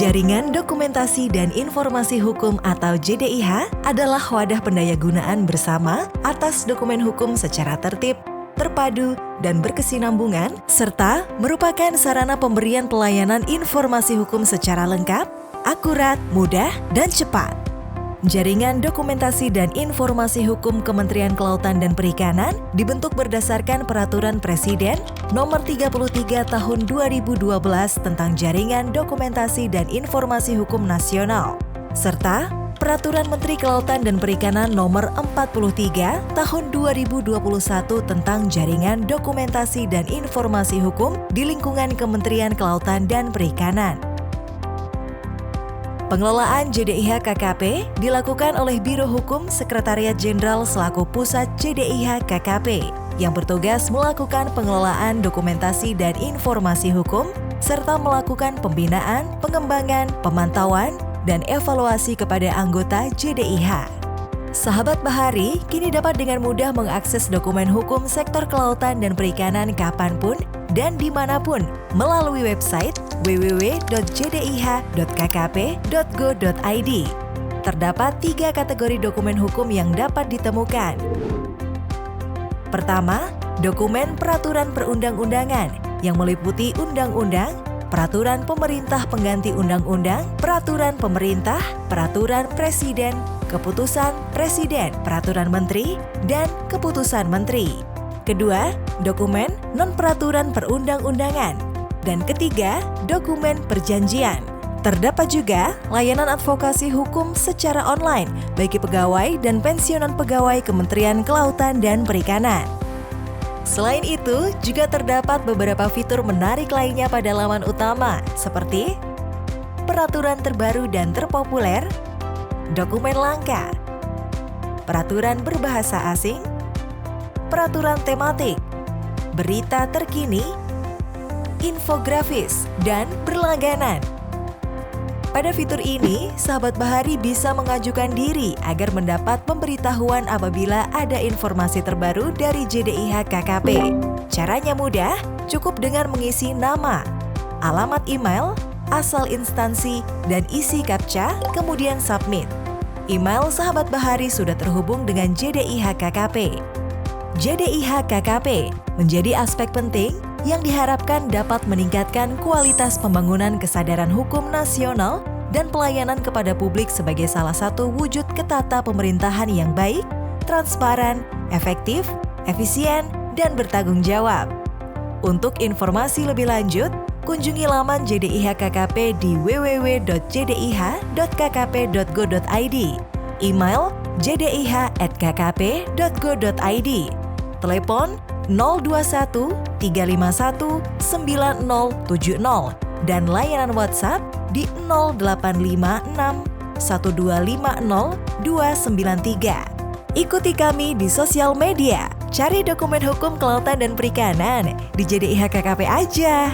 Jaringan Dokumentasi dan Informasi Hukum atau JDIH adalah wadah pendayagunaan bersama atas dokumen hukum secara tertib, terpadu, dan berkesinambungan, serta merupakan sarana pemberian pelayanan informasi hukum secara lengkap, akurat, mudah, dan cepat. Jaringan Dokumentasi dan Informasi Hukum Kementerian Kelautan dan Perikanan dibentuk berdasarkan Peraturan Presiden Nomor 33 Tahun 2012 tentang Jaringan Dokumentasi dan Informasi Hukum Nasional, serta Peraturan Menteri Kelautan dan Perikanan Nomor 43 Tahun 2021 tentang Jaringan Dokumentasi dan Informasi Hukum di lingkungan Kementerian Kelautan dan Perikanan. Pengelolaan JDIH KKP dilakukan oleh Biro Hukum Sekretariat Jenderal selaku Pusat JDIH KKP yang bertugas melakukan pengelolaan dokumentasi dan informasi hukum serta melakukan pembinaan, pengembangan, pemantauan, dan evaluasi kepada anggota JDIH. Sahabat Bahari kini dapat dengan mudah mengakses dokumen hukum sektor kelautan dan perikanan kapanpun dan dimanapun melalui website www.jdih.kkp.go.id. Terdapat 3 kategori dokumen hukum yang dapat ditemukan. Pertama, dokumen peraturan perundang-undangan yang meliputi undang-undang, peraturan pemerintah pengganti undang-undang, peraturan pemerintah, peraturan presiden, keputusan presiden, peraturan menteri, dan keputusan menteri. Kedua, dokumen non-peraturan perundang-undangan. Dan ketiga, dokumen perjanjian. Terdapat juga layanan advokasi hukum secara online bagi pegawai dan pensiunan pegawai Kementerian Kelautan dan Perikanan. Selain itu, juga terdapat beberapa fitur menarik lainnya pada laman utama, seperti peraturan terbaru dan terpopuler, dokumen langka, peraturan berbahasa asing, peraturan tematik, berita terkini, infografis, dan berlangganan. Pada fitur ini, sahabat Bahari bisa mengajukan diri agar mendapat pemberitahuan apabila ada informasi terbaru dari JDIH KKP. Caranya mudah, cukup dengan mengisi nama, alamat email, asal instansi, dan isi CAPTCHA, kemudian submit. Email sahabat Bahari sudah terhubung dengan JDIH KKP. JDIH KKP menjadi aspek penting yang diharapkan dapat meningkatkan kualitas pembangunan kesadaran hukum nasional dan pelayanan kepada publik sebagai salah satu wujud ketata pemerintahan yang baik, transparan, efektif, efisien, dan bertanggung jawab. Untuk informasi lebih lanjut, kunjungi laman JDIH KKP di www.jdih.kkp.go.id, email jdih@kkp.go.id, telepon 021 351 9070 dan layanan WhatsApp di 0856 1250 293. Ikuti kami di sosial media. Cari dokumen hukum kelautan dan perikanan di JDIH KKP aja.